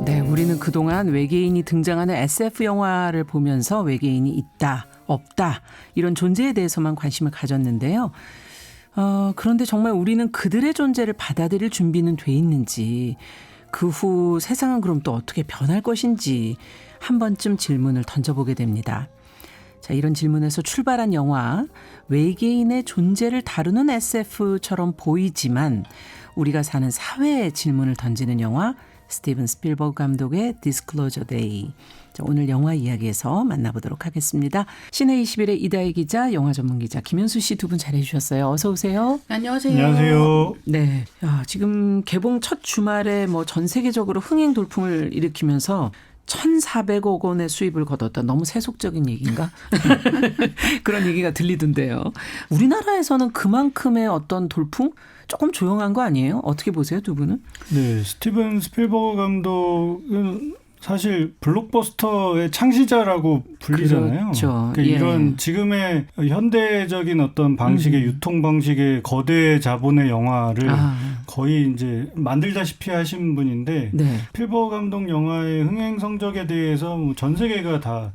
네, 우리는 그동안 외계인이 등장하는 SF 영화를 보면서 외계인이 있다, 없다 이런 존재에 대해서만 관심을 가졌는데요. 그런데 정말 우리는 그들의 존재를 받아들일 준비는 돼 있는지, 그 후 세상은 그럼 또 어떻게 변할 것인지 한 번쯤 질문을 던져보게 됩니다. 자, 이런 질문에서 출발한 영화, 외계인의 존재를 다루는 SF처럼 보이지만 우리가 사는 사회의 질문을 던지는 영화, 스티븐 스필버그 감독의 디스클로저 데이. 자, 오늘 영화 이야기에서 만나보도록 하겠습니다. 시내21의 이다희 기자, 영화 전문 기자 김현수 씨 두 분 잘해 주셨어요. 어서 오세요. 안녕하세요. 안녕하세요. 네, 지금 개봉 첫 주말에 전 세계적으로 흥행 돌풍을 일으키면서 1,400억 원의 수입을 거뒀다. 너무 세속적인 얘기인가? 그런 얘기가 들리던데요. 우리나라에서는 그만큼의 어떤 돌풍? 조금 조용한 거 아니에요? 어떻게 보세요, 두 분은? 네, 스티븐 스필버그 감독은 사실 블록버스터의 창시자라고 불리잖아요. 그렇죠. 그러니까 이런 지금의 현대적인 어떤 방식의 유통 방식의 거대 자본의 영화를 거의 이제 만들다시피 하신 분인데, 네. 스필버그 감독 영화의 흥행 성적에 대해서 전 세계가 다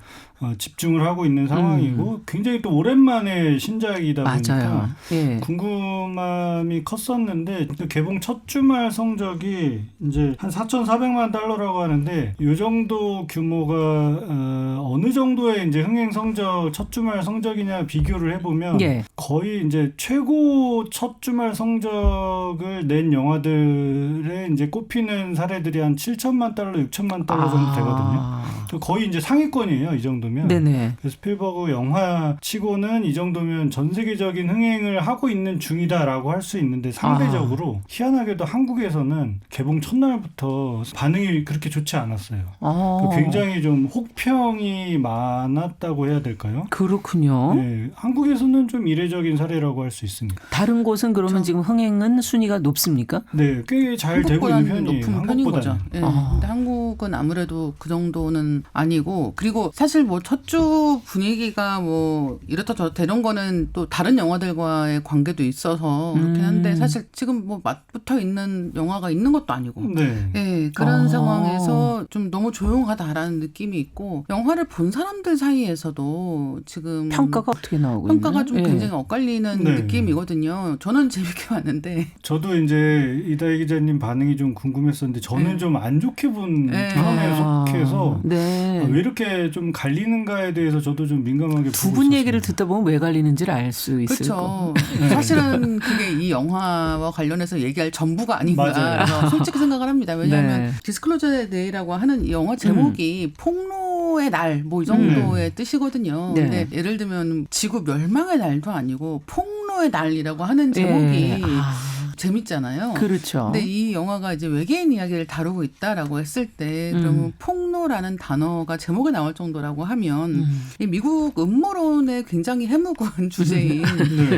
집중을 하고 있는 상황이고 굉장히 또 오랜만에 신작이다 보니까 맞아요. 예. 궁금함이 컸었는데, 또 개봉 첫 주말 성적이 이제 한 4,400만 달러라고 하는데, 이 정도 규모가 어느 정도의 이제 흥행 성적, 첫 주말 성적이냐 비교를 해보면 예. 거의 이제 최고 첫 주말 성적을 낸 영화들에 이제 꼽히는 사례들이 한 7천만 달러, 6천만 달러 정도 되거든요. 거의 이제 상위권이에요, 이 정도면. 네네. 그래서 스필버그 영화 치고는 이 정도면 전 세계적인 흥행을 하고 있는 중이다라고 할 수 있는데, 상대적으로 희한하게도 한국에서는 개봉 첫날부터 반응이 그렇게 좋지 않았어요. 굉장히 좀 혹평이 많았다고 해야 될까요? 그렇군요. 네, 한국에서는 좀 이례적인 사례라고 할 수 있습니다. 다른 곳은 그러면 지금 흥행은 순위가 높습니까? 네, 꽤 잘 되고 있는 편이에요. 높은 편인 거죠. 네. 근데 한국은 아무래도 그 정도는 아니고, 그리고 사실 첫 주 분위기가 이렇다 저렇다 이런 거는 또 다른 영화들과의 관계도 있어서 그렇긴 한데, 사실 지금 맞붙어 있는 영화가 있는 것도 아니고, 네, 그런 상황에서 좀 너무 조용하다라는 느낌이 있고, 영화를 본 사람들 사이에서도 지금 평가가 어떻게 나오고 평가가 있나요? 좀 굉장히 엇갈리는 네. 느낌이거든요. 저는 재밌게 봤는데. 저도 이제 이다희 기자님 반응이 좀 궁금했었는데, 저는 좀 안 좋게 본 편에 속해서 네. 왜 이렇게 좀 갈리는가에 대해서 저도 좀 민감하게 두 보고 분 있었습니다. 얘기를 듣다 보면 왜 갈리는지를 알 수 있을 거고. 그렇죠. 사실은 그게 이 영화와 관련해서 얘기할 전부가 아닌가. 맞아요. 그래서 솔직히 생각을 합니다. 왜냐하면 네. 디스클로저 데이라고 하는 이 영화 제목이 폭로의 날 이 정도의 뜻이거든요. 네. 근데 예를 들면 지구 멸망의 날도 아니고 폭로의 날이라고 하는 제목이 재밌잖아요. 그렇죠. 근데 이 영화가 이제 외계인 이야기를 다루고 있다라고 했을 때, 그러면 폭로라는 단어가 제목에 나올 정도라고 하면 이 미국 음모론의 굉장히 해묵은 주제인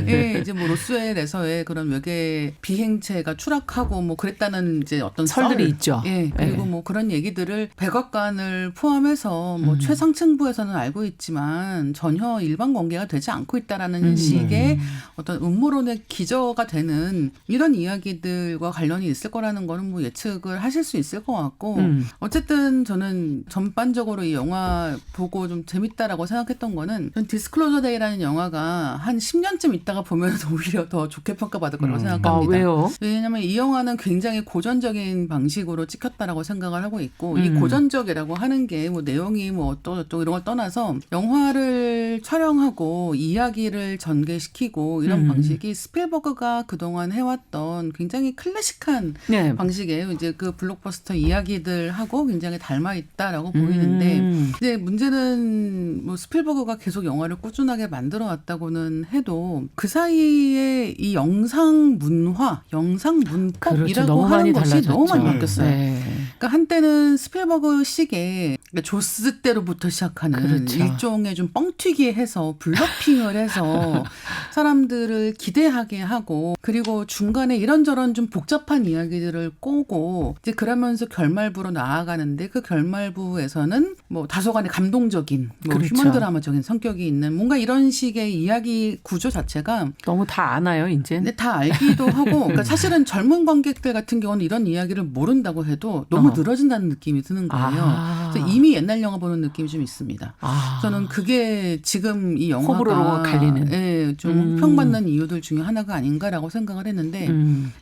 예, 이제 로스웰에서의 그런 외계 비행체가 추락하고 그랬다는 이제 어떤 설들이 썰. 있죠. 예, 그리고 그런 얘기들을 백악관을 포함해서 최상층부에서는 알고 있지만 전혀 일반 공개가 되지 않고 있다라는 식의 어떤 음모론의 기저가 되는 이런 이야기들과 관련이 있을 거라는 거는 예측을 하실 수 있을 것 같고, 어쨌든 저는 전반적으로 이 영화 보고 좀 재밌다라고 생각했던 거는, 전 디스클로저 데이라는 영화가 한 10년쯤 있다가 보면 오히려 더 좋게 평가받을 거라고 생각합니다. 왜요? 왜냐하면 이 영화는 굉장히 고전적인 방식으로 찍혔다라고 생각을 하고 있고, 이 고전적이라고 하는 게 내용이 어쩌고 이런 걸 떠나서 영화를 촬영하고 이야기를 전개시키고 이런 방식이 스필버그가 그동안 해왔던 굉장히 클래식한 방식의 이제 그 블록버스터 이야기들하고 굉장히 닮아 있다라고 보이는데, 이제 문제는 스필버그가 계속 영화를 꾸준하게 만들어 왔다고는 해도 그 사이에 이 영상 문화, 영상 문법이라고 하는 것이 달라졌죠. 너무 많이 바뀌었어요. 네. 그러니까 한때는 스필버그식의 조스 때로부터 시작하는 그렇죠. 일종의 좀 뻥튀기 해서 블러핑을 해서 사람들을 기대하게 하고, 그리고 중간에 중간에 이런저런 좀 복잡한 이야기들을 꼬고 이제 그러면서 결말부로 나아가는데 그 결말부에서는 뭐 다소간의 감동적인 뭐 그렇죠. 휴먼 드라마적인 성격이 있는 뭔가 이런 식의 이야기 구조 자체가 너무 다 아나요, 이제? 근데 다 알기도 하고 그러니까 사실은 젊은 관객들 같은 경우는 이런 이야기를 모른다고 해도 너무 늘어진다는 느낌이 드는 거예요. 그래서 이미 옛날 영화 보는 느낌이 좀 있습니다. 저는 그게 지금 이 호불호로 영화가 갈리는. 예, 좀 평받는 이유들 중에 하나가 아닌가라고 생각을 했는데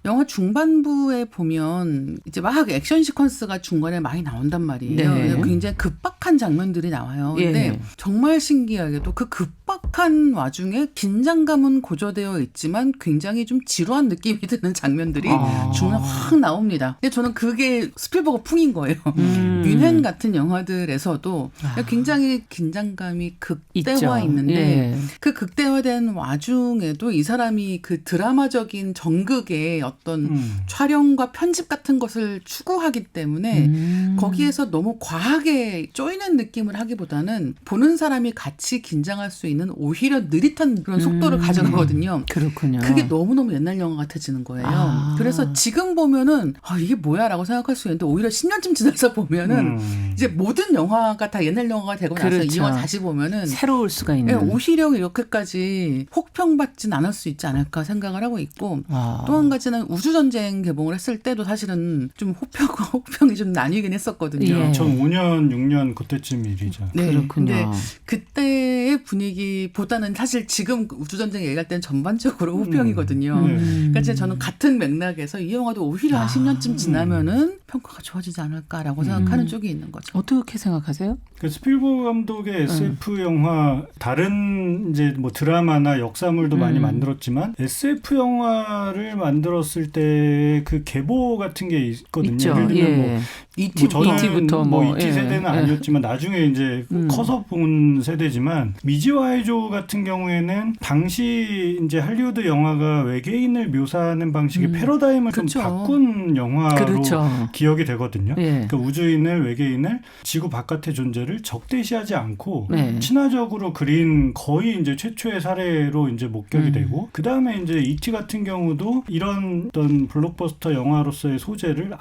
영화 중반부에 보면 이제 막 액션 시퀀스가 중간에 많이 나온단 말이에요. 네. 굉장히 급박한 장면들이 나와요. 근데 예. 정말 신기하게도 그 급박한 와중에 긴장감은 고조되어 있지만 굉장히 좀 지루한 느낌이 드는 장면들이 중간에 확 나옵니다. 근데 저는 그게 스필버그 풍인 거예요. 뮌헨 같은 영화들에서도 굉장히 긴장감이 극대화 있죠. 있는데 예. 그 극대화된 와중에도 이 사람이 그 드라마적인 전극의 어떤 촬영과 편집 같은 것을 추구하기 때문에 거기에서 너무 과하게 쪼이는 느낌을 하기보다는 보는 사람이 같이 긴장할 수 있는 오히려 느릿한 그런 속도를 가져가거든요. 그렇군요. 그게 너무너무 옛날 영화 같아지는 거예요. 그래서 지금 보면은 이게 뭐야라고 생각할 수 있는데 오히려 10년쯤 지나서 보면은 이제 모든 영화가 다 옛날 영화가 되고 나서 그렇죠. 이 영화 다시 보면은 새로울 수가 있는. 예, 오히려 이렇게까지 혹평받진 않을 수 있지 않을까 생각을 하고 있고 또 한 가지는 우주전쟁 개봉을 했을 때도 사실은 좀 호평과 혹평이 좀 나뉘긴 했었거든요. 예. 2005년, 6년 그때쯤 일이죠. 네, 그렇군요. 근데 그때의 분위기보다는 사실 지금 우주전쟁 얘기할 때는 전반적으로 호평이거든요. 그러니까 이제 저는 같은 맥락에서 이 영화도 오히려 한 10년쯤 지나면은 평가가 좋아지지 않을까라고 생각하는 쪽이 있는 거죠. 어떻게 생각하세요? 그 스필버그 감독의 SF 영화 다른 이제 뭐 드라마나 역사물도 많이 만들었지만 SF 영화를 만들었을 때 그 계보 같은 게 있거든요. 있죠. 예를 들면 예. 뭐 E.T. 저는 E.T.부터 뭐 뭐, E.T. 예. 세대는 예. 아니었지만 나중에 이제 커서 본 세대지만 미지와이조 같은 경우에는 당시 이제 할리우드 영화가 외계인을 묘사하는 방식의 패러다임을 그렇죠. 좀 바꾼 영화로 그렇죠. 기억이 되거든요. 예. 그러니까 우주인을 외계인을 지구 바깥의 존재를 적대시하지 않고 네. 친화적으로 그린 거의 이제 최초의 사례로 이제 목격이 되고 그 다음에 이제 E.T. 같은 경우도 이런 어떤 블록버스터 영화로서의 소재를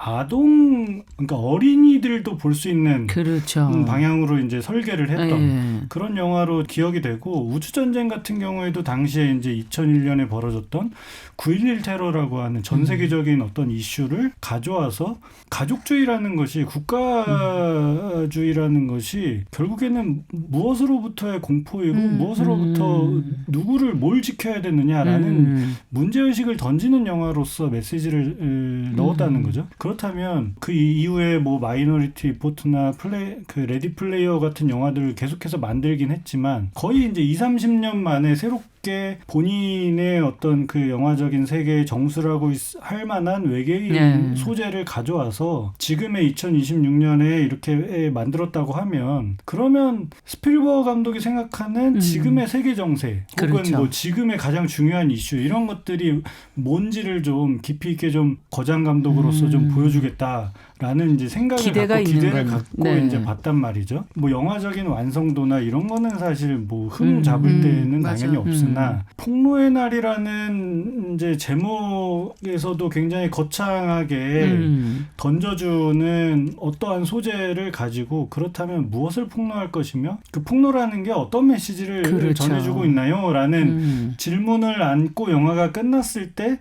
그러니까 어린이들도 볼 수 있는 그렇죠. 방향으로 이제 설계를 했던 예. 그런 영화로 기억이 되고 우주전쟁 같은 경우에도 당시에 이제 2001년에 벌어졌던 9.11 테러라고 하는 전 세계적인 어떤 이슈를 가져와서 가족주의라는 것이 국가주의라는 것이 결국에는 무엇으로부터의 공포이고 무엇으로부터 누구를 뭘 지켜야 되느냐라는 문제의식을 던지는 영화로서 메시지를 넣었다는 거죠. 그렇다면 그 이후에 뭐 마이너리티 리포트나 그 레디 플레이어 같은 영화들을 계속해서 만들긴 했지만 거의 이제 20-30년 만에 새롭게 본인의 어떤 그 영화적인 세계의 정수라고 할 만한 외계인 소재를 가져와서 지금의 2026년에 이렇게 만들었다고 하면 그러면 스필버그 감독이 생각하는 지금의 세계 정세 혹은 그렇죠. 뭐 지금의 가장 중요한 이슈 이런 것들이 뭔지를 좀 깊이 있게 좀 거장 감독으로서 좀 보여주겠다라는 이제 생각을 기대가 갖고 있는 기대를 건. 갖고 네. 이제 봤단 말이죠. 뭐 영화적인 완성도나 이런 거는 사실 뭐 흠 잡을 때는 당연히 맞아. 없으나 폭로의 날이라는 이제 제목에서도 굉장히 거창하게 던져주는 어떠한 소재를 가지고 그렇다면 무엇을 폭로할 것이며 그 폭로라는 게 어떤 메시지를 그렇죠. 전해주고 있나요? 라는 질문을 안고 영화가 끝났을 때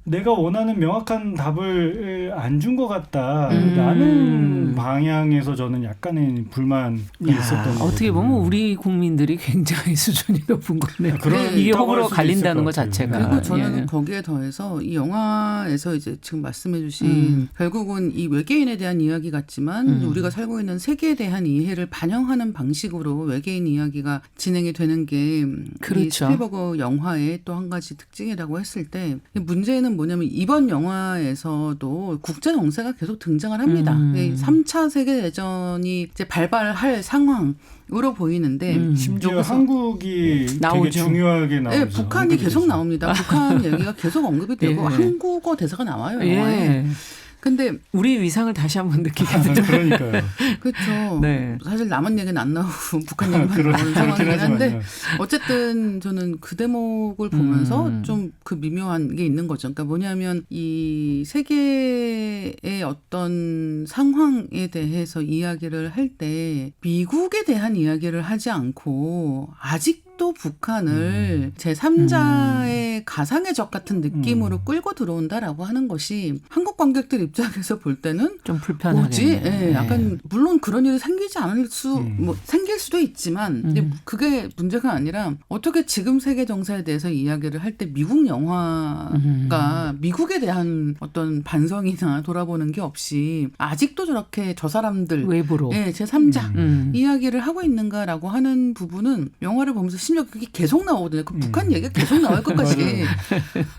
내가 원하는 명확한 답을 안 준 것 같다라는 방향에서 저는 약간의 불만이 있었던 거거든요. 어떻게 보면 우리 국민들이 굉장히 수준이 높은 거네요. 그런 이게 있다고 호불호 할 수도 갈린다는 것 있을 것 같아요. 자체가. 그리고 저는 예. 거기에 더해서 이 영화에서 이제 지금 말씀해주신 결국은 이 외계인에 대한 이야기 같지만 우리가 살고 있는 세계에 대한 이해를 반영하는 방식으로 외계인 이야기가 진행이 되는 게 이 그렇죠. 스필버그 영화의 또 한 가지 특징이라고 했을 때 문제는 뭐냐면 이번 영화에서도 국제 정세가 계속 등장을 합니다. 3차 세계대전이 이제 발발할 상황으로 보이는데 심지어 여기서 한국이 되게 나오죠. 중요하게 나오죠. 네, 북한이 계속 나옵니다. 북한 얘기가 계속 언급이 되고 예. 한국어 대사가 나와요, 영화에. 예. 근데 우리 위상을 다시 한번 느끼게 되죠. 그러니까요. 그렇죠. 네. 사실 남한 얘기는 안 나오고 북한 얘기만 나오는 상황이긴 한데 어쨌든 저는 그 대목을 보면서 좀 그 미묘한 게 있는 거죠. 그러니까 뭐냐면 이 세계의 어떤 상황에 대해서 이야기를 할 때 미국에 대한 이야기를 하지 않고 아직도 북한을 제3자의 가상의 적 같은 느낌으로 끌고 들어온다라고 하는 것이 한국 관객들 입장에서 볼 때는 좀 뭐지? 불편하겠네요. 예, 약간 물론 그런 일이 생기지 않을 뭐 생길 수도 있지만 근데 그게 문제가 아니라 어떻게 지금 세계 정세에 대해서 이야기를 할 때 미국 영화가 미국에 대한 어떤 반성이나 돌아보는 게 없이 아직도 저렇게 저 사람들 외부로. 예, 제3자 이야기를 하고 있는가라고 하는 부분은 영화를 보면서 심지어 그게 계속 나오거든요. 그 북한 얘기가 계속 나올 것까지.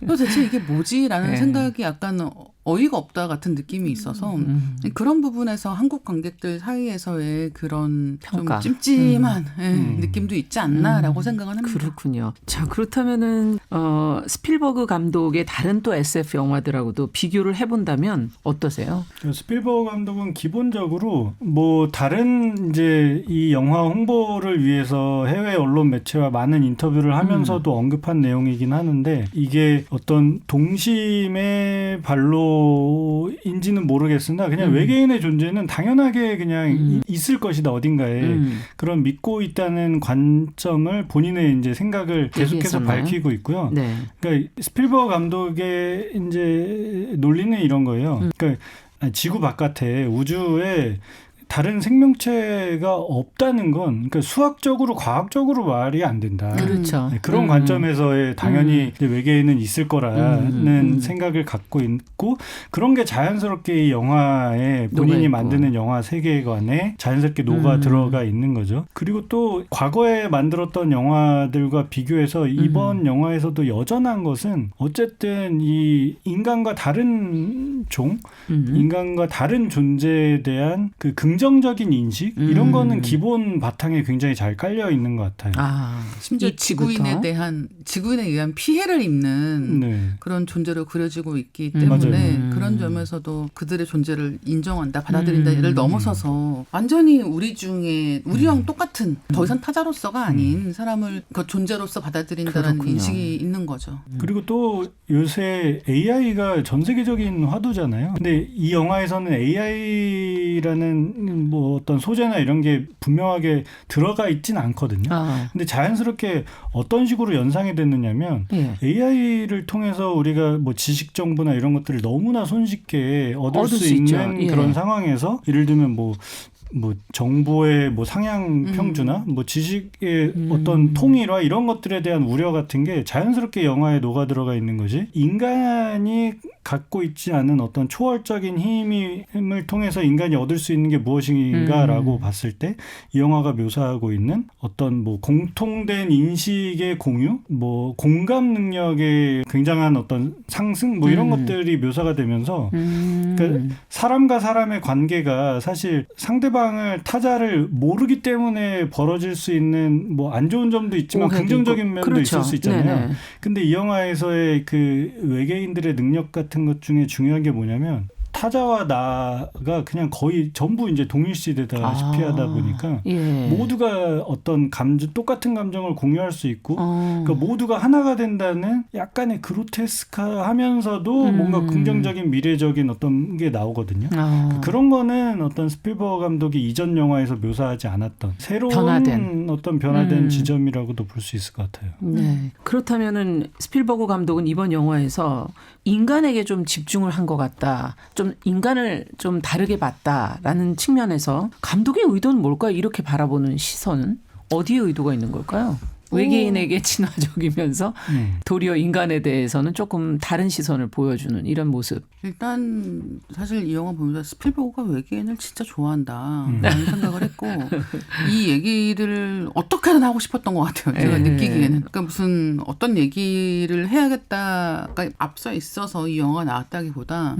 도대체 이게 뭐지라는 네. 생각이 약간 어이가 없다 같은 느낌이 있어서 그런 부분에서 한국 관객들 사이에서의 그런 평가. 좀 찜찜한 느낌도 있지 않나라고 생각은 합니다. 그렇군요. 자, 그렇다면은 스필버그 감독의 다른 또 SF 영화들하고도 비교를 해본다면 어떠세요? 스필버그 감독은 기본적으로 뭐 다른 이제 이 영화 홍보를 위해서 해외 언론 매체와 많은 인터뷰를 하면서도 언급한 내용이긴 하는데 이게 어떤 동심의 발로인지는 모르겠으나 그냥 외계인의 존재는 당연하게 그냥 있을 것이다 어딘가에 그런 믿고 있다는 관점을 본인의 이제 생각을 계속해서 얘기했었나요? 밝히고 있고요. 네. 그러니까 스필버그 감독의 이제 논리는 이런 거예요. 그러니까 지구 바깥에 우주에 다른 생명체가 없다는 건 그러니까 수학적으로 과학적으로 말이 안 된다. 그렇죠. 네, 그런 관점에서의 당연히 이제 외계인은 있을 거라는 생각을 갖고 있고 그런 게 자연스럽게 이 영화에 본인이 만드는 영화 세계관에 자연스럽게 녹아 들어가 있는 거죠. 그리고 또 과거에 만들었던 영화들과 비교해서 이번 영화에서도 여전한 것은 어쨌든 이 인간과 다른 종, 인간과 다른 존재에 대한 그 긍정적인 인식 이런 거는 기본 바탕에 굉장히 잘 깔려 있는 것 같아요. 아, 심지어 지구인에 의한 피해를 입는 네. 그런 존재로 그려지고 있기 때문에 맞아요. 그런 점에서도 그들의 존재를 인정한다, 받아들인다를 넘어서서 완전히 우리랑 똑같은 더 이상 타자로서가 아닌 사람을 그 존재로서 받아들인다는 그렇군요. 인식이 있는 거죠. 그리고 또 요새 AI가 전 세계적인 화두잖아요. 근데 이 영화에서는 AI라는 뭐 어떤 소재나 이런 게 분명하게 들어가 있진 않거든요. 근데 자연스럽게 어떤 식으로 연상이 됐느냐면 AI를 통해서 우리가 뭐 지식 정보나 이런 것들을 너무나 손쉽게 얻을 수 있는 그런 상황에서 예를 들면 뭐 정보의 뭐 상향 평준화, 뭐 지식의 어떤 통일화 이런 것들에 대한 우려 같은 게 자연스럽게 영화에 녹아 들어가 있는 거지. 인간이 갖고 있지 않은 어떤 초월적인 힘을 통해서 인간이 얻을 수 있는 게 무엇인가라고 봤을 때 이 영화가 묘사하고 있는 어떤 뭐 공통된 인식의 공유, 뭐 공감 능력의 굉장한 어떤 상승, 뭐 이런 것들이 묘사가 되면서 그러니까 사람과 사람의 관계가 사실 상대방을 타자를 모르기 때문에 벌어질 수 있는 뭐 안 좋은 점도 있지만 긍정적인 면도 그렇죠. 있을 수 있잖아요. 네네. 근데 이 영화에서의 그 외계인들의 능력 같은 것 중에 중요한 게 뭐냐면 타자와 나가 그냥 거의 전부 이제 동일시되다시피 하다 보니까 모두가 어떤 똑같은 감정을 공유할 수 있고 그러니까 모두가 하나가 된다는 약간의 그로테스크하면서도 뭔가 긍정적인 미래적인 어떤 게 나오거든요. 그런 거는 어떤 스필버그 감독이 이전 영화에서 묘사하지 않았던 새로운 어떤 변화된 지점이라고도 볼 수 있을 것 같아요. 네. 그렇다면은 스필버그 감독은 이번 영화에서 인간에게 좀 집중을 한 것 같다. 좀 인간을 좀 다르게 봤다라는 측면에서 감독의 의도는 뭘까요? 이렇게 바라보는 시선은 어디에 의도가 있는 걸까요? 외계인에게 친화적이면서 도리어 인간에 대해서는 조금 다른 시선을 보여주는 이런 모습. 일단 사실 이 영화 보면서 스필버그가 외계인을 진짜 좋아한다라는 생각을 했고 이 얘기를 어떻게든 하고 싶었던 것 같아요. 제가 느끼기에는. 그러니까 무슨 어떤 얘기를 해야겠다가 앞서 있어서 이 영화가 나왔다기보다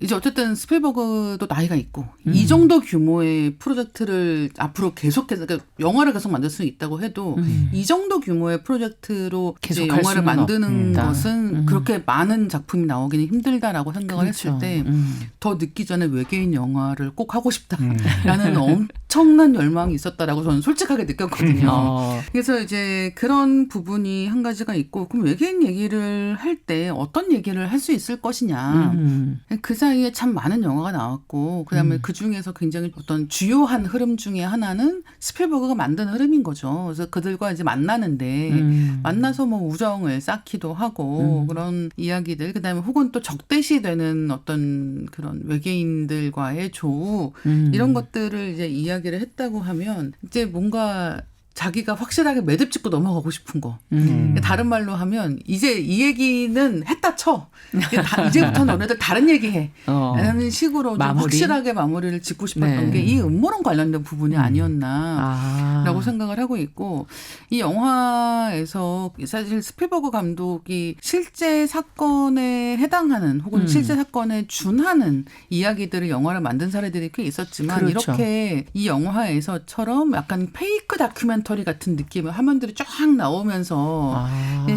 이제 어쨌든 스필버그도 나이가 있고 이 정도 규모의 프로젝트를 앞으로 계속해서 그러니까 영화를 계속 만들 수 있다고 해도 이 정도 규모의 프로젝트로 계속 이제 갈 영화를 수는 만드는 없다. 것은 그렇게 많은 작품이 나오기는 힘들다라고 생각을 그렇죠. 했을 때 더 늦기 전에 외계인 영화를 꼭 하고 싶다라는 엄청난 열망이 있었다라고 저는 솔직하게 느꼈거든요. 그래서 이제 그런 부분이 한 가지가 있고 그럼 외계인 얘기를 할 때 어떤 얘기를 할 수 있을 것이냐. 그 사이에 참 많은 영화가 나왔고 그다음에 그중에서 굉장히 어떤 주요한 흐름 중에 하나는 스필버그가 만든 흐름인 거죠. 그래서 그들과 이제 만나는데 만나서 뭐 우정을 쌓기도 하고 그런 이야기들 그다음에 혹은 또 적대시되는 어떤 그런 외계인들과의 조우 이런 것들을 이제 이야기를 했다고 하면 이제 뭔가 자기가 확실하게 매듭 짓고 넘어가고 싶은 거. 다른 말로 하면 이제 이 얘기는 했다 쳐. 이제부터 너네들 다른 얘기해. 라는 식으로 좀 마무리? 확실하게 마무리를 짓고 싶었던 네. 게 이 음모론 관련된 부분이 아니었나라고 생각을 하고 있고 이 영화에서 사실 스필버그 감독이 실제 사건에 해당하는 혹은 실제 사건에 준하는 이야기들을 영화를 만든 사례들이 꽤 있었지만 그렇죠. 이렇게 이 영화에서처럼 약간 페이크 다큐멘터리 같은 느낌의 화면들이 쫙 나오면서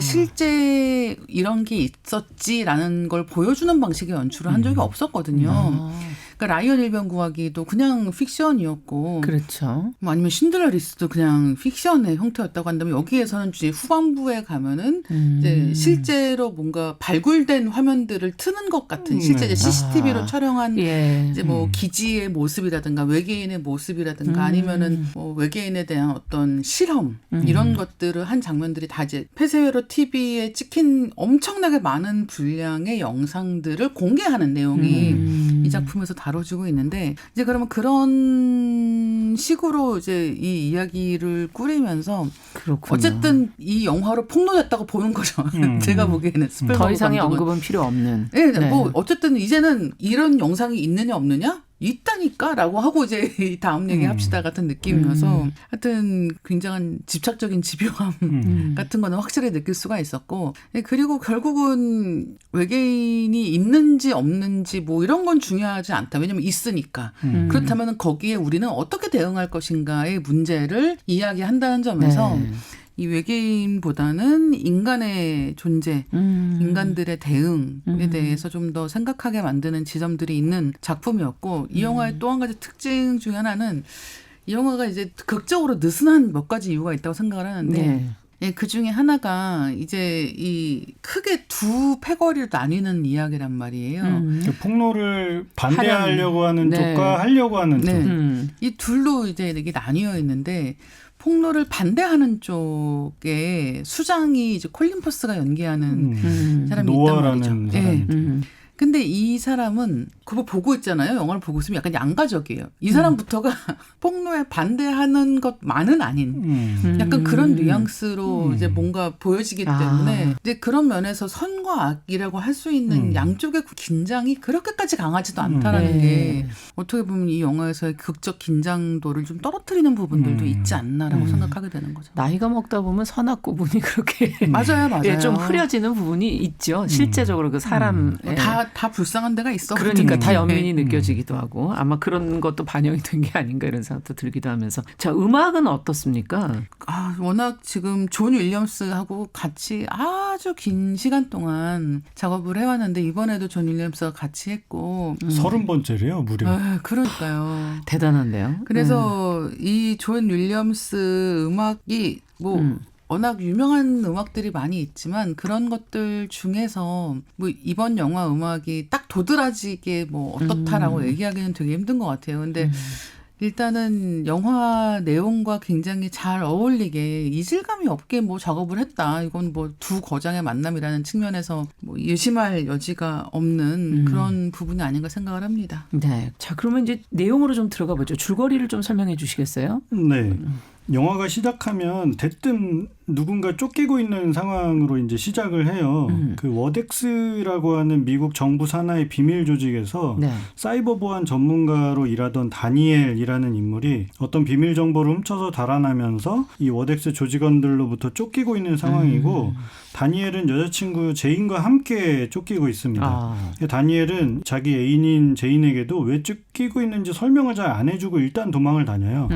실제 이런 게 있었지라는 걸 보여주는 방식의 연출을 한 적이 없었거든요. 그러니까 라이언 일병 구하기도 그냥 픽션이었고, 그렇죠. 뭐 아니면 신들러 리스트도 그냥 픽션의 형태였다고 한다면 여기에서는 이제 후반부에 가면은 이제 실제로 뭔가 발굴된 화면들을 트는 것 같은 실제 이제 CCTV로 촬영한 이제 뭐 기지의 모습이라든가 외계인의 모습이라든가 아니면은 뭐 외계인에 대한 어떤 실험 이런 것들을 한 장면들이 다 이제 폐쇄회로 TV에 찍힌 엄청나게 많은 분량의 영상들을 공개하는 내용이 이 작품에서 다뤄지고 있는데 이제 그러면 그런 식으로 이제 이 이야기를 꾸리면서 그렇군요. 어쨌든 이 영화로 폭로됐다고 보는 거죠. 제가 보기에는 스필버그 더 이상의 감독은. 언급은 필요 없는. 네, 네. 뭐 어쨌든 이제는 이런 영상이 있느냐 없느냐 있다니까라고 하고 이제 이 다음 얘기 합시다 같은 느낌이어서 하여튼 굉장한 집착적인 집요함 같은 거는 확실히 느낄 수가 있었고 그리고 결국은 외계인이 있는지 없는지 뭐 이런 건 중요하지 않다. 왜냐하면 있으니까. 그렇다면 거기에 우리는 어떻게 대응할 것인가의 문제를 이야기한다는 점에서 이 외계인보다는 인간의 존재, 인간들의 대응에 대해서 좀 더 생각하게 만드는 지점들이 있는 작품이었고 이 영화의 또 한 가지 특징 중에 하나는 이 영화가 이제 극적으로 느슨한 몇 가지 이유가 있다고 생각을 하는데 예, 그 중에 하나가 이제 이 크게 두 패거리로 나뉘는 이야기란 말이에요. 폭로를 반대하려고 하는 쪽과 하려고 하는 쪽. 이 둘로 이제 이렇게 나뉘어 있는데 폭로를 반대하는 쪽에 수장이 이제 콜린 퍼스가 연기하는 사람이 있단 말이죠. 노아라는 사람이. 근데 이 사람은 그거 보고 있잖아요. 영화를 보고 있으면 약간 양가적이에요. 이 사람부터가 폭로에 반대하는 것만은 아닌 약간 그런 뉘앙스로 이제 뭔가 보여지기 때문에 이제 그런 면에서 선과 악이라고 할 수 있는 양쪽의 긴장이 그렇게까지 강하지도 않다라는 게 어떻게 보면 이 영화에서의 극적 긴장도를 좀 떨어뜨리는 부분들도 있지 않나라고 생각하게 되는 거죠. 나이가 먹다 보면 선악 구분이 그렇게 맞아요. 예, 좀 흐려지는 부분이 있죠. 실제적으로 그 사람 다 불쌍한 데가 있어. 그러니까 다 연민이 느껴지기도 하고 아마 그런 것도 반영이 된 게 아닌가 이런 생각도 들기도 하면서 자 음악은 어떻습니까? 워낙 지금 존 윌리엄스하고 같이 아주 긴 시간 동안 작업을 해왔는데 이번에도 존 윌리엄스가 같이 했고 30번째래요 무려. 그러니까요. 대단한데요. 그래서 이 존 윌리엄스 음악이 뭐 워낙 유명한 음악들이 많이 있지만 그런 것들 중에서 뭐 이번 영화 음악이 딱 도드라지게 뭐 어떻다라고 얘기하기는 되게 힘든 것 같아요. 근데 일단은 영화 내용과 굉장히 잘 어울리게 이질감이 없게 뭐 작업을 했다. 이건 뭐 두 거장의 만남이라는 측면에서 뭐 의심할 여지가 없는 그런 부분이 아닌가 생각을 합니다. 네. 자 그러면 이제 내용으로 좀 들어가 보죠. 줄거리를 좀 설명해 주시겠어요? 네. 영화가 시작하면 대뜸 누군가 쫓기고 있는 상황으로 이제 시작을 해요. 그 워덱스라고 하는 미국 정부 산하의 비밀 조직에서 사이버 보안 전문가로 일하던 다니엘이라는 인물이 어떤 비밀 정보를 훔쳐서 달아나면서 이 워덱스 조직원들로부터 쫓기고 있는 상황이고 다니엘은 여자친구 제인과 함께 쫓기고 있습니다. 다니엘은 자기 애인인 제인에게도 왜 쫓기고 있는지 설명을 잘 안 해주고 일단 도망을 다녀요.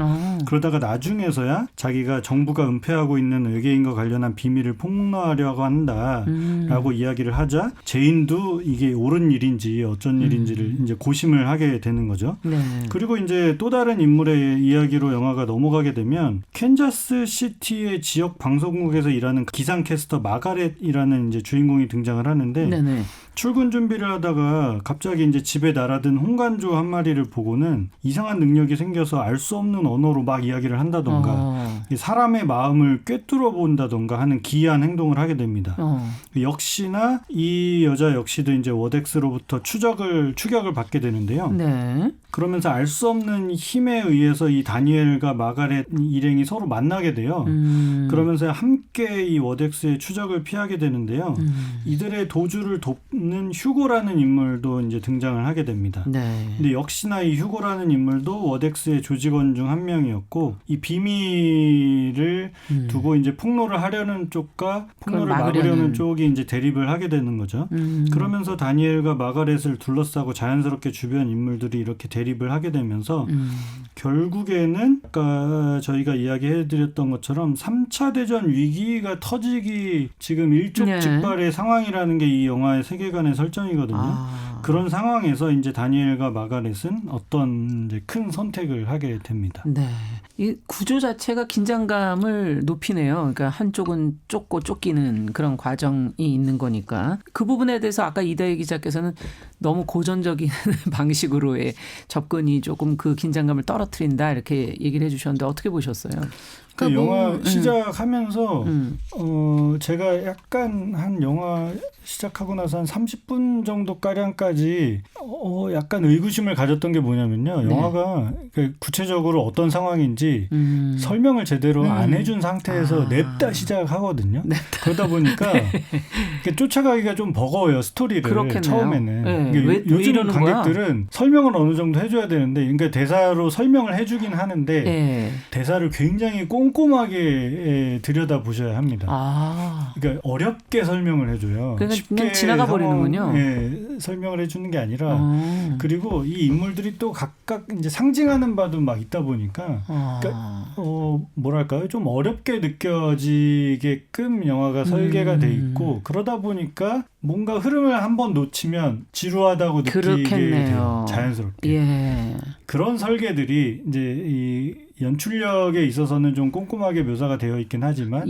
그러다가 나중에서야 자기가 정부가 은폐하고 있는 외계인과 관련한 비밀을 폭로하려고 한다라고 이야기를 하자 제인도 이게 옳은 일인지 어쩐 일인지를 이제 고심을 하게 되는 거죠. 네. 그리고 이제 또 다른 인물의 이야기로 영화가 넘어가게 되면 캔자스 시티의 지역 방송국에서 일하는 기상캐스터 마가렛이라는 이제 주인공이 등장을 하는데 네네. 출근 준비를 하다가 갑자기 이제 집에 날아든 홍간조 한 마리를 보고는 이상한 능력이 생겨서 알 수 없는 언어로 막 이야기를 한다던가 사람의 마음을 꿰뚫어 본다던가 하는 기이한 행동을 하게 됩니다. 역시나 이 여자 역시도 이제 워덱스로부터 추격을 받게 되는데요. 네. 그러면서 알 수 없는 힘에 의해서 이 다니엘과 마가렛 일행이 서로 만나게 돼요. 그러면서 함께 이 워덱스의 추적을 피하게 되는데요. 이들의 도주를 돕는 휴고라는 인물도 이제 등장을 하게 됩니다. 네. 근데 역시나 이 휴고라는 인물도 워덱스의 조직원 중 한 명이었고 이 비밀을 두고 이제 폭로를 하려는 쪽과 폭로를 막으려는 쪽이 이제 대립을 하게 되는 거죠. 그러면서 다니엘과 마가렛을 둘러싸고 자연스럽게 주변 인물들이 이렇게 대립을 하게 되면서 결국에는 아까 저희가 이야기해드렸던 것처럼 3차 대전 위기가 터지기 지금 일촉즉발의 상황이라는 게 이 영화의 세계관의 설정이거든요. 그런 상황에서 이제 다니엘과 마가렛은 어떤 이제 큰 선택을 하게 됩니다. 네. 이 구조 자체가 긴장감을 높이네요. 그러니까 한쪽은 쫓고 쫓기는 그런 과정이 있는 거니까. 그 부분에 대해서 아까 이다혜 기자께서는 너무 고전적인 방식으로의 접근이 조금 그 긴장감을 떨어뜨린다 이렇게 얘기를 해 주셨는데 어떻게 보셨어요? 그 영화 시작하면서 제가 약간 한 영화 시작하고 나서 한 30분 정도 가량까지 약간 의구심을 가졌던 게 뭐냐면요. 영화가 구체적으로 어떤 상황인지 설명을 제대로 안 해준 상태에서 냅다 시작하거든요. 그러다 보니까 쫓아가기가 좀 버거워요. 스토리를 그렇겠네요. 처음에는. 네. 그러니까 요즘 이러는 관객들은 거야? 설명을 어느 정도 해줘야 되는데 그러니까 대사로 설명을 해주긴 하는데 네. 대사를 굉장히 꼼꼼하게 들여다보셔야 합니다. 그러니까 어렵게 설명을 해줘요. 그러니까 쉽게 그냥 지나가 버리는군요. 설명을 해주는 게 아니라 그리고 이 인물들이 또 각각 이제 상징하는 바도 막 있다 보니까 그러니까 뭐랄까요? 좀 어렵게 느껴지게끔 영화가 설계가 돼 있고 그러다 보니까 뭔가 흐름을 한번 놓치면 지루하다고 느끼게 돼요. 자연스럽게. 예. 그런 설계들이 이제 이 연출력에 있어서는 좀 꼼꼼하게 묘사가 되어 있긴 하지만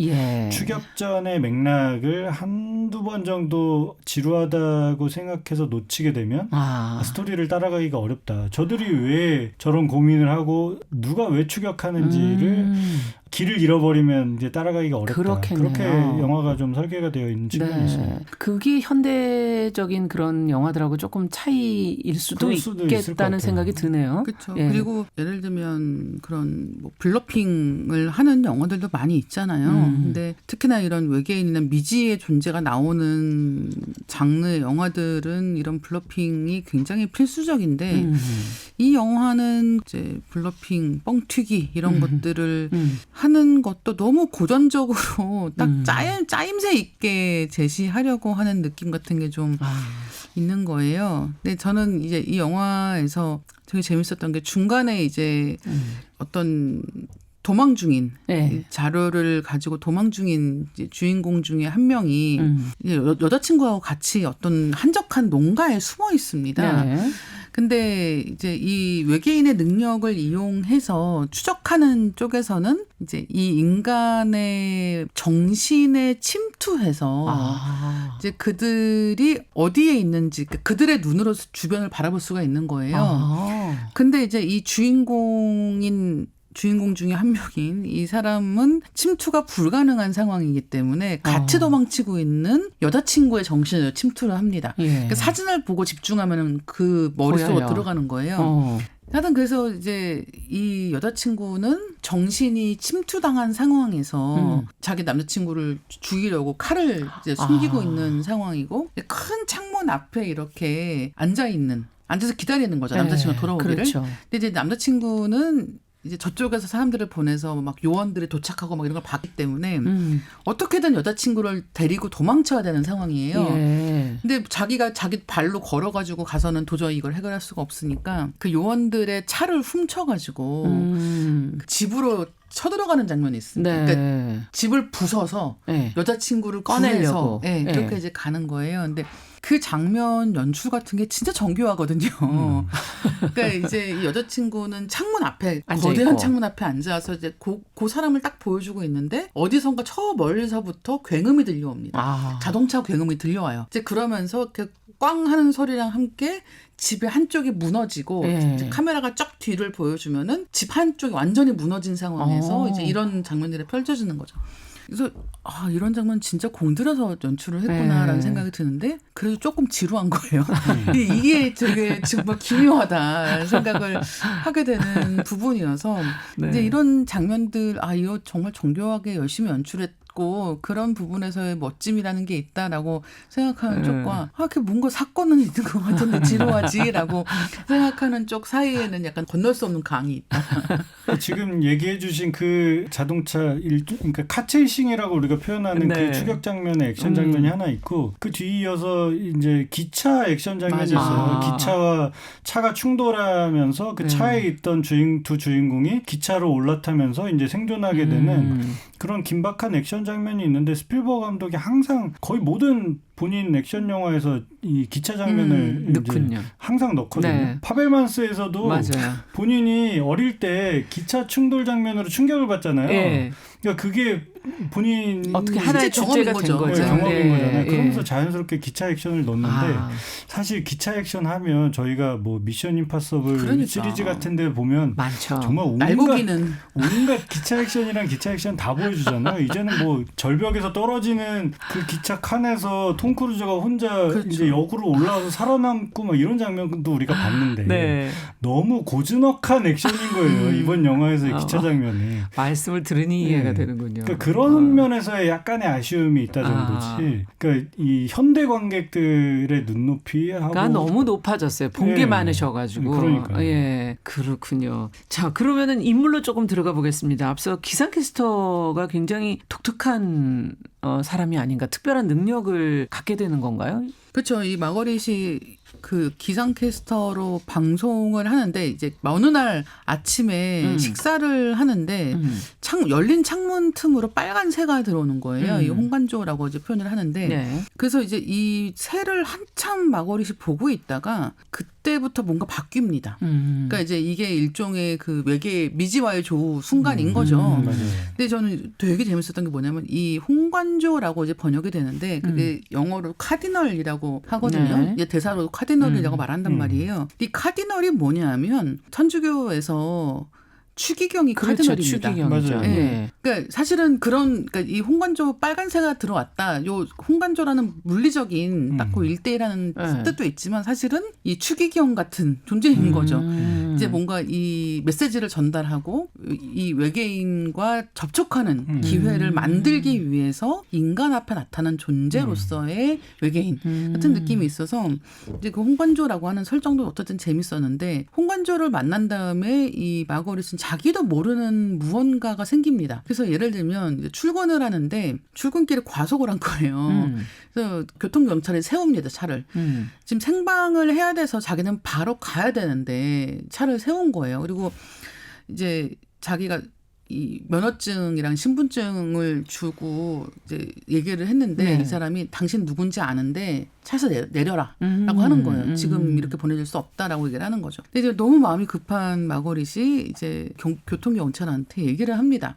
추격전의 맥락을 한두 번 정도 지루하다고 생각해서 놓치게 되면 스토리를 따라가기가 어렵다. 저들이 왜 저런 고민을 하고 누가 왜 추격하는지를 길을 잃어버리면 이제 따라가기가 어렵다. 그렇겠네요. 그렇게 영화가 좀 설계가 되어 있는 측면이 있습니다. 그게 현대적인 그런 영화들하고 조금 차이일 수도 있겠다는 생각이 드네요. 그렇죠. 그리고 예를 들면 그런 뭐 블러핑을 하는 영화들도 많이 있잖아요. 근데 특히나 이런 외계인이나 미지의 존재가 나오는 장르의 영화들은 이런 블러핑이 굉장히 필수적인데 이 영화는 이제 블러핑, 뻥튀기 이런 것들을 하는 것도 너무 고전적으로 딱 짜임새 있게 제시하려고 하는 느낌 같은 게 좀 있는 거예요. 근데 저는 이제 이 영화에서 되게 재밌었던 게 중간에 이제 어떤 도망 중인 자료를 가지고 도망 중인 이제 주인공 중에 한 명이 이제 여자친구하고 같이 어떤 한적한 농가에 숨어 있습니다. 근데 이제 이 외계인의 능력을 이용해서 추적하는 쪽에서는 이제 이 인간의 정신에 침투해서 이제 그들이 어디에 있는지 그들의 눈으로 주변을 바라볼 수가 있는 거예요. 근데 이제 이 주인공 중에 한 명인 이 사람은 침투가 불가능한 상황이기 때문에 같이 도망치고 있는 여자친구의 정신을 침투를 합니다. 그러니까 사진을 보고 집중하면 그 머릿속으로 들어가는 거예요. 하여튼 그래서 이제 이 여자친구는 정신이 침투당한 상황에서 자기 남자친구를 죽이려고 칼을 이제 숨기고 있는 상황이고 큰 창문 앞에 이렇게 앉아서 기다리는 거죠. 남자친구가 돌아오기를. 그렇죠. 근데 이제 남자친구는 이제 저쪽에서 사람들을 보내서 막 요원들이 도착하고 막 이런 걸 봤기 때문에 어떻게든 여자친구를 데리고 도망쳐야 되는 상황이에요. 근데 자기가 자기 발로 걸어가지고 가서는 도저히 이걸 해결할 수가 없으니까 그 요원들의 차를 훔쳐가지고 집으로 쳐들어가는 장면이 있습니다. 네. 그러니까 집을 부숴서 네. 여자친구를 꺼내려고. 구해서 네, 이렇게 이제 가는 거예요. 근데 그 장면 연출 같은 게 진짜 정교하거든요. 그러니까 이제 이 여자친구는 창문 앞에 거대한 앉아있고. 창문 앞에 앉아서 이제 그 사람을 딱 보여주고 있는데 어디선가 저 멀리서부터 굉음이 들려옵니다. 아. 자동차 굉음이 들려와요. 이제 그러면서 이렇게 꽝 하는 소리랑 함께 집의 한쪽이 무너지고 예. 이제 카메라가 쫙 뒤를 보여주면은 집 한쪽이 완전히 무너진 상황에서 이제 이런 장면들이 펼쳐지는 거죠. 그래서 이런 장면 진짜 공들여서 연출을 했구나라는 네. 생각이 드는데 그래도 조금 지루한 거예요. 이게 되게 정말 기묘하다 생각을 하게 되는 부분이어서 네. 이제 이런 장면들 이거 정말 정교하게 열심히 연출했고 그런 부분에서의 멋짐이라는 게 있다라고 생각하는 쪽과 이렇게 뭔가 사건은 있는 것 같은데 지루하지라고 생각하는 쪽 사이에는 약간 건널 수 없는 강이 있다. 지금 얘기해 주신 그 자동차 그러니까 카체이싱이라고 우리가 표현하는 네. 그 추격 장면의 액션 장면이 하나 있고 그 뒤이어서 이제 기차 액션 장면이 맞아. 있어요. 기차와 차가 충돌하면서 그 차에 있던 두 주인공이 기차로 올라타면서 이제 생존하게 되는 그런 긴박한 액션 장면이 있는데 스필버그 감독이 항상 거의 모든 본인 액션 영화에서 이 기차 장면을 이제 넣군요. 항상 넣거든요. 네. 파벨만스에서도 맞아요. 본인이 어릴 때 기차 충돌 장면으로 충격을 받잖아요. 예. 그러니까 그게 본인 어떻게 하나의 실제 주제가 경험인 된 거죠. 거죠. 경험인 네. 거잖아요. 그러면서 예. 자연스럽게 기차 액션을 넣는데 사실 기차 액션 하면 저희가 뭐 미션 임파서블 그러니까. 시리즈 같은 데 보면 많죠. 정말 날고기는 온갖 기차 액션이랑 기차 액션 다 보여주잖아요. 이제는 뭐 절벽에서 떨어지는 그 기차 칸에서 톰 크루즈가 혼자 그렇죠. 이제 역으로 올라와서 살아남고 막 이런 장면도 우리가 봤는데 네. 너무 고즈넉한 액션인 거예요. 이번 영화에서의 기차 어. 장면이. 말씀을 들으니 이해가 되는군요. 그러니까 그런 면에서의 약간의 아쉬움이 있다 정도지. 그러니까 이 현대 관객들의 눈높이하고 가 너무 높아졌어요. 본 게 예. 많으셔가지고. 그러니까요. 예, 그렇군요. 자, 그러면은 인물로 조금 들어가 보겠습니다. 앞서 기상캐스터가 굉장히 독특한 사람이 아닌가, 특별한 능력을 갖게 되는 건가요? 그렇죠. 이 마거릿이 그 기상캐스터로 방송을 하는데 이제 어느 날 아침에 식사를 하는데 열린 창문 틈으로 빨간 새가 들어오는 거예요. 이 홍관조라고 이제 표현을 하는데 네. 그래서 이제 이 새를 한참 마거릿이 보고 있다가 그때부터 뭔가 바뀝니다. 그러니까 이제 이게 일종의 그 외계 미지와의 조우 순간인 거죠. 맞아요. 근데 저는 되게 재밌었던 게 뭐냐면 이 홍관조라고 이제 번역이 되는데 그게 영어로 카디널이라고 하거든요. 네. 이제 대사로 카디널이라고 말한단 말이에요. 이 카디널이 뭐냐면 천주교에서 추기경이 그렇죠. 카디널입니다. 추기경이죠. 맞아요. 예. 그러니까 사실은 그러니까 이 홍관조 빨간새가 들어왔다. 요 홍관조라는 물리적인 딱 그 일대라는 네. 뜻도 있지만 사실은 이 추기경 같은 존재인 거죠. 이제 뭔가 이 메시지를 전달하고 이 외계인과 접촉하는 기회를 만들기 위해서 인간 앞에 나타난 존재로서의 외계인 같은 느낌이 있어서 이제 그 홍관조라고 하는 설정도 어쨌든 재밌었는데 홍관조를 만난 다음에 이 마거릿은 자기도 모르는 무언가가 생깁니다. 그래서 예를 들면 이제 출근을 하는데 출근길에 과속을 한 거예요. 그래서 교통경찰이 세웁니다, 차를. 지금 생방을 해야 돼서 자기는 바로 가야 되는데 차를 세운 거예요. 그리고 이제 자기가 이 면허증이랑 신분증을 주고 이제 얘기를 했는데 네. 이 사람이 당신 누군지 아는데 차에서 내려라 라고 하는 거예요. 지금 이렇게 보내줄 수 없다라고 얘기를 하는 거죠. 근데 이제 너무 마음이 급한 마거릿이 이제 교통경찰한테 얘기를 합니다.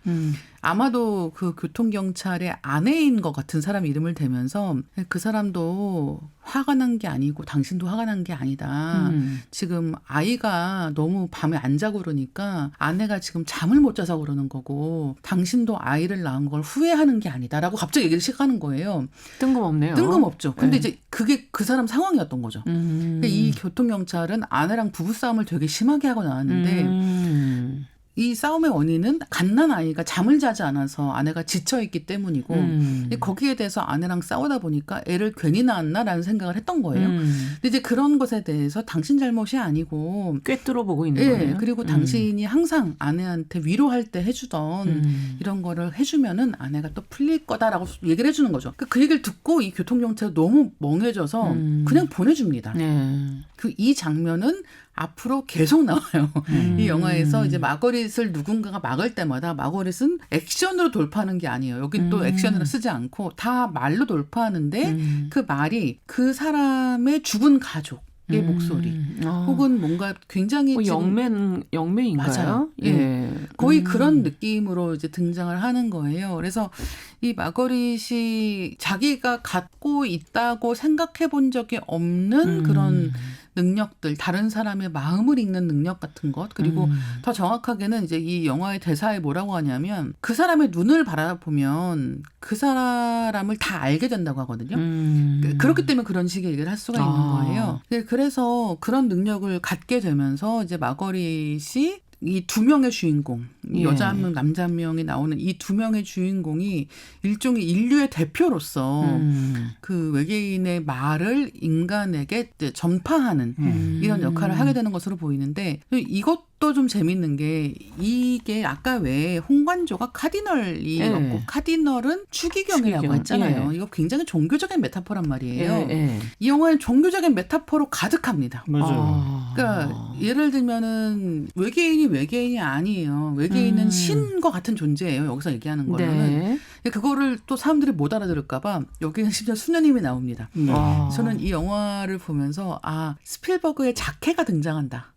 아마도 그 교통경찰의 아내인 것 같은 사람 이름을 대면서 그 사람도 화가 난 게 아니고 당신도 화가 난 게 아니다. 지금 아이가 너무 밤에 안 자고 그러니까 아내가 지금 잠을 못 자서 그러는 거고 당신도 아이를 낳은 걸 후회하는 게 아니다라고 갑자기 얘기를 시작하는 거예요. 뜬금없네요. 뜬금없죠. 근데 네. 이제 그게 그 사람 상황이었던 거죠. 그러니까 이 교통경찰은 아내랑 부부싸움을 되게 심하게 하고 나왔는데 이 싸움의 원인은 갓난 아이가 잠을 자지 않아서 아내가 지쳐있기 때문이고 거기에 대해서 아내랑 싸우다 보니까 애를 괜히 낳았나라는 생각을 했던 거예요. 근데 이제 그런 것에 대해서 당신 잘못이 아니고 꿰뚫어 보고 있는 예, 거예요. 그리고 당신이 항상 아내한테 위로할 때 해주던 이런 거를 해주면은 아내가 또 풀릴 거다라고 얘기를 해주는 거죠. 그 얘기를 듣고 이 교통경찰이 너무 멍해져서 그냥 보내줍니다. 네. 이 장면은 앞으로 계속 나와요. 이 영화에서 이제 마거릿을 누군가가 막을 때마다 마거릿은 액션으로 돌파하는 게 아니에요. 여긴 또 액션으로 쓰지 않고 다 말로 돌파하는데 그 말이 그 사람의 죽은 가족의 목소리 혹은 뭔가 굉장히 영매인가요? 맞아요. 예. 거의 그런 느낌으로 이제 등장을 하는 거예요. 그래서 이 마거릿이 자기가 갖고 있다고 생각해 본 적이 없는 그런 능력들, 다른 사람의 마음을 읽는 능력 같은 것, 그리고 더 정확하게는 이제 이 영화의 대사에 뭐라고 하냐면 그 사람의 눈을 바라보면 그 사람을 다 알게 된다고 하거든요. 그렇기 때문에 그런 식의 얘기를 할 수가 있는 거예요. 그래서 그런 능력을 갖게 되면서 이제 마거릿이 이 두 명의 주인공, 여자 한 명, 남자 한 명이 나오는 이 두 명의 주인공이 일종의 인류의 대표로서 그 외계인의 말을 인간에게 전파하는 이런 역할을 하게 되는 것으로 보이는데 이것도 좀 재밌는 게 이게 아까 왜 홍관조가 카디널이었고 카디널은 추기경이라고 했잖아요. 이거 굉장히 종교적인 메타포란 말이에요. 이 영화는 종교적인 메타포로 가득합니다. 맞아요. 그러니까 예를 들면은 외계인이 아니에요. 외계인은 신과 같은 존재예요. 여기서 얘기하는 거는. 그거를 또 사람들이 못 알아들을까 봐 여기는 심지어 수녀님이 나옵니다. 저는 이 영화를 보면서 스필버그의 자케가 등장한다.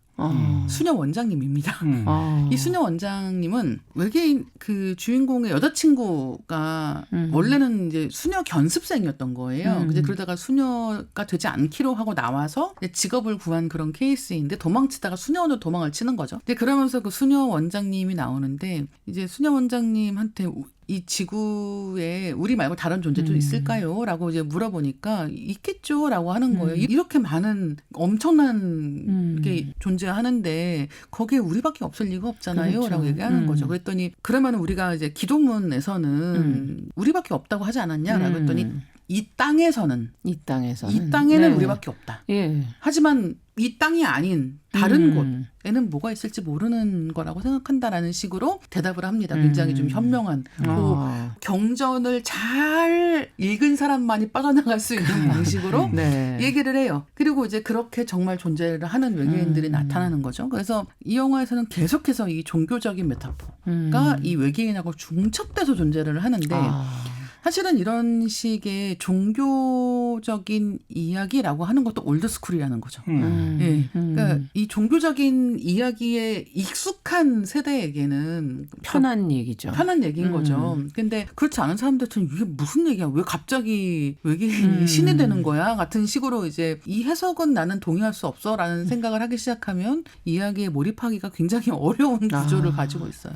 수녀 원장님입니다. 이 수녀 원장님은 외계인 그 주인공의 여자친구가 원래는 이제 수녀 견습생이었던 거예요. 이제 그러다가 수녀가 되지 않기로 하고 나와서 이제 직업을 구한 그런 케이스인데 도망치다가 수녀원으로 도망을 치는 거죠. 근데 그러면서 그 수녀 원장님이 나오는데 이제 수녀 원장님한테 이 지구에 우리 말고 다른 존재도 있을까요? 라고 이제 물어보니까 있겠죠? 라고 하는 거예요. 이렇게 많은 엄청난 게 존재하는데 거기에 우리밖에 없을 리가 없잖아요. 그렇죠. 라고 얘기하는 거죠. 그랬더니 그러면 우리가 이제 기도문에서는 우리밖에 없다고 하지 않았냐? 라고 했더니 이 땅에서는 이 땅에는 우리밖에 없다. 하지만 이 땅이 아닌 다른 곳에는 뭐가 있을지 모르는 거라고 생각한다라는 식으로 대답을 합니다. 굉장히 좀 현명한. 경전을 잘 읽은 사람만이 빠져나갈 수 있는 방식으로 얘기를 해요. 그리고 이제 그렇게 정말 존재를 하는 외계인들이 나타나는 거죠. 그래서 이 영화에서는 계속해서 이 종교적인 메타포가 이 외계인하고 중첩돼서 존재를 하는데 사실은 이런 식의 종교적인 이야기라고 하는 것도 올드스쿨이라는 거죠. 그러니까 이 종교적인 이야기에 익숙한 세대에게는 편한 얘기죠. 편한 얘기인 거죠. 근데 그렇지 않은 사람들은 이게 무슨 얘기야? 왜 갑자기 외계인이 신이 되는 거야? 같은 식으로 이제 이 해석은 나는 동의할 수 없어라는 생각을 하기 시작하면 이야기에 몰입하기가 굉장히 어려운 구조를 가지고 있어요.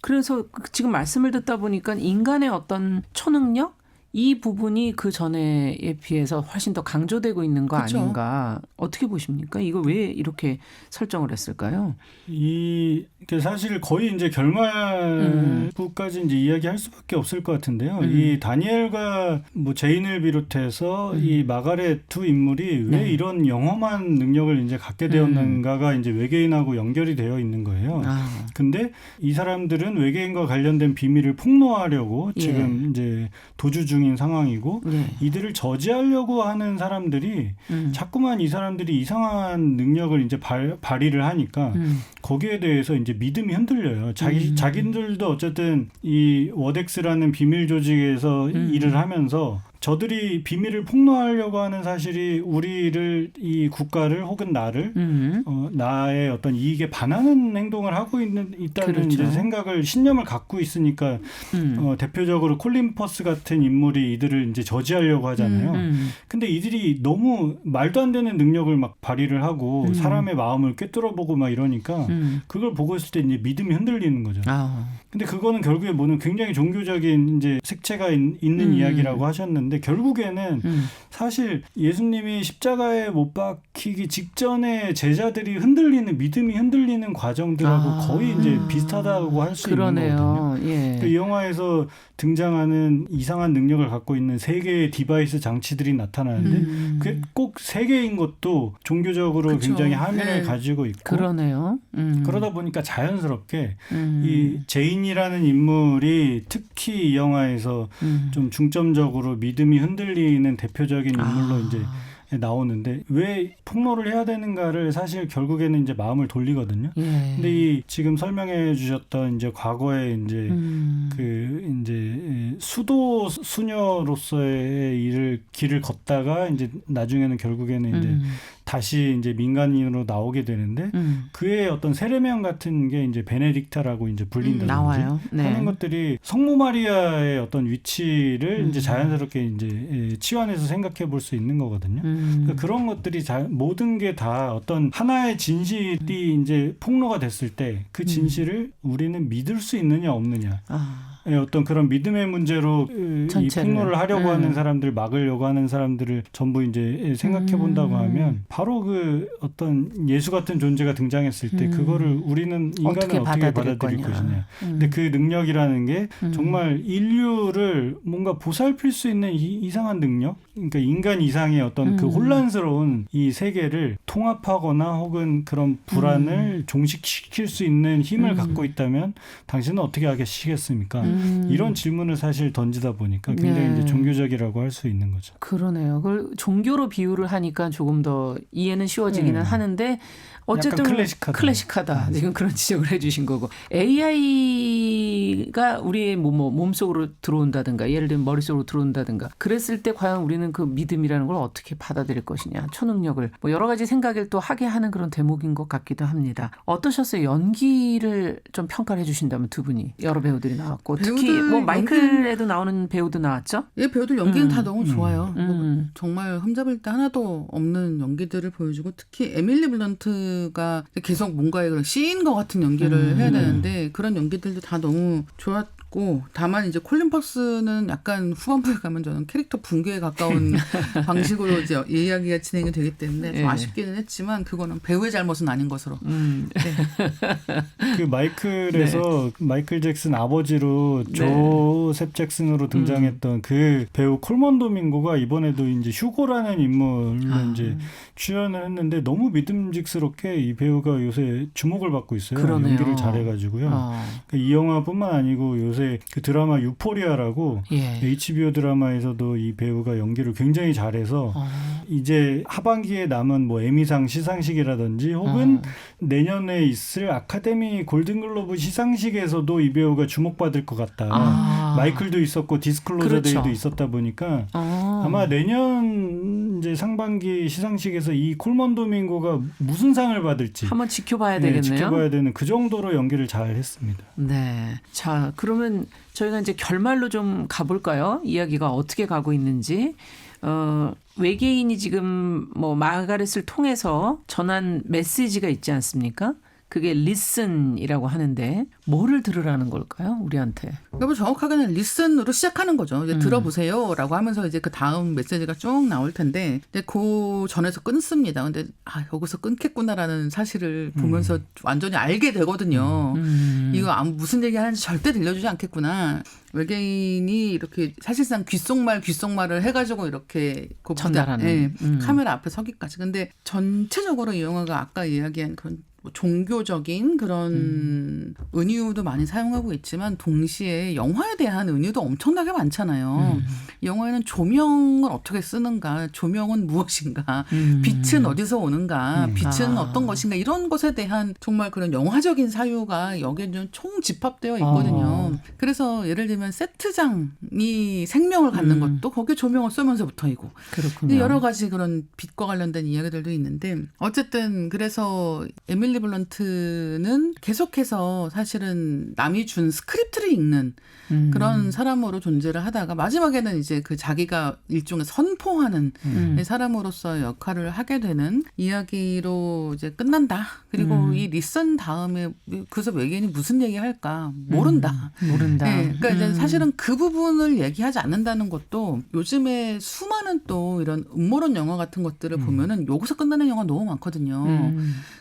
그래서 지금 말씀을 듣다 보니까 인간의 어떤 초능력? 이 부분이 그 전에에 비해서 훨씬 더 강조되고 있는 거 그렇죠. 아닌가. 어떻게 보십니까? 이거 왜 이렇게 설정을 했을까요? 이게 사실 거의 이제 결말부까지 이제 이야기할 수밖에 없을 것 같은데요. 이 다니엘과 뭐 제인을 비롯해서 이 마가렛 두 인물이 왜 이런 영험한 능력을 이제 갖게 되었는가가 이제 외계인하고 연결이 되어 있는 거예요. 근데 이 사람들은 외계인과 관련된 비밀을 폭로하려고 지금 이제 도주 중인 상황이고 이들을 저지하려고 하는 사람들이 자꾸만 이 사람들이 이상한 능력을 이제 발휘를 하니까 거기에 대해서 이제 믿음이 흔들려요. 자기들도 어쨌든 이 워덱스라는 비밀 조직에서 일을 하면서 저들이 비밀을 폭로하려고 하는 사실이 우리를 이 국가를 혹은 나를 나의 어떤 이익에 반하는 행동을 하고 있다는 그렇죠. 이제 생각을 신념을 갖고 있으니까 대표적으로 콜린 퍼스 같은 인물이 이들을 이제 저지하려고 하잖아요. 근데 이들이 너무 말도 안 되는 능력을 막 발휘를 하고 사람의 마음을 꿰뚫어보고 막 이러니까 그걸 보고 있을 때 이제 믿음이 흔들리는 거죠. 근데 그거는 결국에 뭐는 굉장히 종교적인 이제 색채가 있는 이야기라고 하셨는데 결국에는 사실 예수님이 십자가에 못 박히기 직전에 제자들이 흔들리는 믿음이 흔들리는 과정들하고 거의 이제 비슷하다고 할 수 있는 거거든요. 이 영화에서 등장하는 이상한 능력을 갖고 있는 세 개의 디바이스 장치들이 나타나는데 그게 꼭 세 개인 것도 종교적으로 그렇죠. 굉장히 함의를 가지고 있고 그러네요. 그러다 보니까 자연스럽게 이 제인이라는 인물이 특히 이 영화에서 좀 중점적으로 믿음이 흔들리는 대표적인 인물로 이제 나오는데 왜 폭로를 해야 되는가를 사실 결국에는 이제 마음을 돌리거든요. 예. 근데 이 지금 설명해 주셨던 이제 과거에 이제 수도 수녀로서의 길을 걷다가 이제 나중에는 결국에는 이제 다시 이제 민간인으로 나오게 되는데 그의 어떤 세례명 같은 게 이제 베네딕타라고 이제 불린다든지 나와요. 네. 하는 것들이 성모 마리아의 어떤 위치를 이제 자연스럽게 이제 치환해서 생각해 볼 수 있는 거거든요. 그러니까 그런 것들이 모든 게 다 어떤 하나의 진실이 이제 폭로가 됐을 때 그 진실을 우리는 믿을 수 있느냐 없느냐. 어떤 그런 믿음의 문제로 이 폭로를 하려고 하는 사람들, 막으려고 하는 사람들을 전부 이제 생각해 본다고 하면 바로 그 어떤 예수 같은 존재가 등장했을 때 그거를 우리는 인간은 어떻게 받아들일 것이냐. 근데 그 능력이라는 게 정말 인류를 뭔가 보살필 수 있는 이상한 능력? 그러니까 인간 이상의 어떤 그 혼란스러운 이 세계를 통합하거나 혹은 그런 불안을 종식시킬 수 있는 힘을 갖고 있다면 당신은 어떻게 하시겠습니까? 이런 질문을 사실 던지다 보니까 굉장히 이제 종교적이라고 할 수 있는 거죠. 그러네요. 그걸 종교로 비유를 하니까 조금 더 이해는 쉬워지기는 하는데 어쨌든 클래식하다. 지금 그런 지적을 해 주신 거고. AI가 우리의 몸속으로 들어온다든가 예를 들면 머릿속으로 들어온다든가 그랬을 때 과연 우리는 그 믿음이라는 걸 어떻게 받아들일 것이냐. 초능력을 여러 가지 생각을 또 하게 하는 그런 대목인 것 같기도 합니다. 어떠셨어요? 연기를 좀 평가를 해 주신다면 두 분이 여러 배우들이 나왔고 특히 마이클에도 나오는 배우도 나왔죠? 예, 배우들 연기는 다 너무 좋아요. 정말 흠잡을 때 하나도 없는 연기들을 보여주고 특히 에밀리 블런트가 계속 뭔가의 그런 시인과 같은 연기를 해야 되는데 그런 연기들도 다 너무 좋았고 다만 이제 콜린 퍼스는 약간 후반부에 가면 저는 캐릭터 붕괴에 가까운 방식으로 이제 이야기가 진행이 되기 때문에 좀 아쉽기는 했지만 그거는 배우의 잘못은 아닌 것으로. 그 마이클에서 마이클 잭슨 아버지로 조셉 잭슨으로 등장했던 그 배우 콜먼 도밍고가 이번에도 이제 휴고라는 인물로 이제 출연을 했는데 너무 믿음직스럽게 이 배우가 요새 주목을 받고 있어요. 그러네요. 연기를 잘해가지고 그러니까 이 영화뿐만 아니고 요새 그 드라마 유포리아라고 HBO 드라마에서도 이 배우가 연기를 굉장히 잘해서 이제 하반기에 남은 에미상 시상식이라든지 혹은 내년에 있을 아카데미 골든글로브 시상식에서도 이 배우가 주목받을 것 같다. 마이클도 있었고 디스클로저데이도 있었다 보니까 아마 내년 이제 상반기 시상식에서 이 콜먼 도밍고가 무슨 상을 받을지 한번 지켜봐야 되겠네요. 지켜봐야 되는 그 정도로 연기를 잘 했습니다. 네. 자, 그러면 저희가 이제 결말로 좀 가볼까요? 이야기가 어떻게 가고 있는지. 외계인이 지금 마가렛을 통해서 전한 메시지가 있지 않습니까? 그게 listen이라고 하는데 뭐를 들으라는 걸까요? 우리한테. 그러니까 정확하게는 listen으로 시작하는 거죠. 이제 들어보세요라고 하면서 이제 그 다음 메시지가 쭉 나올 텐데 이제 그 전에서 끊습니다. 근데 여기서 끊겠구나라는 사실을 보면서 완전히 알게 되거든요. 이거 무슨 얘기 하는지 절대 들려주지 않겠구나. 외계인이 이렇게 사실상 귓속말을 해가지고 이렇게 전달하는 카메라 앞에 서기까지. 근데 전체적으로 이 영화가 아까 이야기한 그런 종교적인 그런 은유도 많이 사용하고 있지만 동시에 영화에 대한 은유도 엄청나게 많잖아요. 이 영화에는 조명을 어떻게 쓰는가, 조명은 무엇인가, 빛은 어디서 오는가, 빛은 어떤 것인가 이런 것에 대한 정말 그런 영화적인 사유가 여기에 좀 총집합되어 있거든요. 그래서 예를 들면 세트장이 생명을 갖는 것도 거기에 조명을 쏘면서부터이고 그렇군요. 여러 가지 그런 빛과 관련된 이야기들도 있는데 어쨌든 그래서 에밀리 블런트는 계속해서 사실은 남이 준 스크립트를 읽는 그런 사람으로 존재를 하다가 마지막에는 이제 그 자기가 일종의 선포하는 사람으로서 역할을 하게 되는 이야기로 이제 끝난다. 그리고 이 리슨 다음에 그래서 외계인이 무슨 얘기할까 모른다. 네, 그러니까 이제 사실은 그 부분을 얘기하지 않는다는 것도 요즘에 수많은 또 이런 음모론 영화 같은 것들을 보면은 여기서 끝나는 영화 너무 많거든요.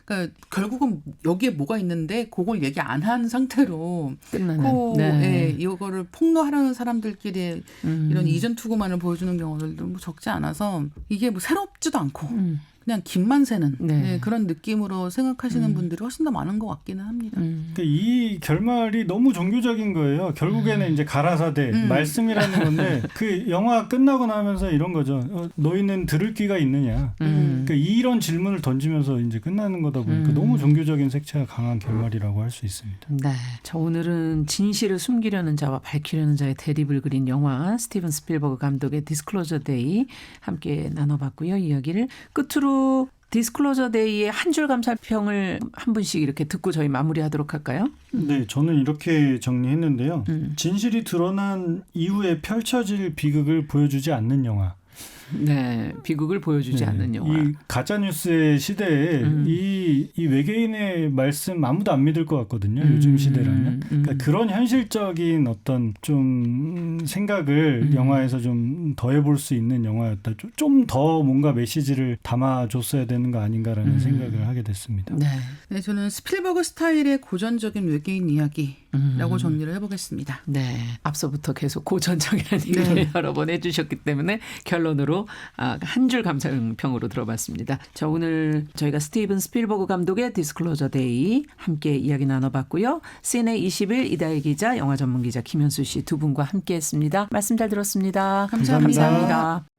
그러니까 결국은 여기에 뭐가 있는데 그걸 얘기 안 한 상태로 끝나는. 이거를 폭로하려는 사람들끼리 이런 이전 투구만을 보여주는 경우들도 적지 않아서 이게 새롭지도 않고 그냥 김만 새는 네. 네, 그런 느낌으로 생각하시는 분들이 훨씬 더 많은 것 같기는 합니다. 그러니까 이 결말이 너무 종교적인 거예요. 결국에는 이제 가라사대 말씀이라는 건데 그 영화 끝나고 나면서 이런 거죠. 너희는 들을 귀가 있느냐. 그러니까 이런 질문을 던지면서 이제 끝나는 거다 보니까 너무 종교적인 색채가 강한 결말이라고 할 수 있습니다. 네. 자, 오늘은 진실을 숨기려는 자와 밝히려는 자의 대립을 그린 영화 스티븐 스필버그 감독의 디스클로저 데이 함께 나눠봤고요. 이야기를 끝으로 디스클로저 데이의 한 줄 감상평을 한 분씩 이렇게 듣고 저희 마무리하도록 할까요? 네, 저는 이렇게 정리했는데요. 진실이 드러난 이후에 펼쳐질 비극을 보여주지 않는 영화. 네, 비극을 보여주지 않는 영화. 이 가짜 뉴스의 시대에 이 외계인의 말씀 아무도 안 믿을 것 같거든요. 요즘 시대라면. 그러니까 그런 현실적인 어떤 좀 생각을 영화에서 좀 더해볼 수 있는 영화였다. 좀 더 뭔가 메시지를 담아줬어야 되는 거 아닌가라는 생각을 하게 됐습니다. 네. 네, 저는 스필버그 스타일의 고전적인 외계인 이야기라고 정리를 해보겠습니다. 네. 앞서부터 계속 고전적이라는 얘기를 여러 번 해주셨기 때문에 결론으로 한 줄 감상평으로 들어봤습니다. 자, 오늘 저희가 스티븐 스필버그 감독의 디스클로저 데이 함께 이야기 나눠봤고요. CNA 20일 이다혜 기자, 영화 전문 기자 김현수 씨 두 분과 함께했습니다. 말씀 잘 들었습니다. 감사합니다. 감사합니다.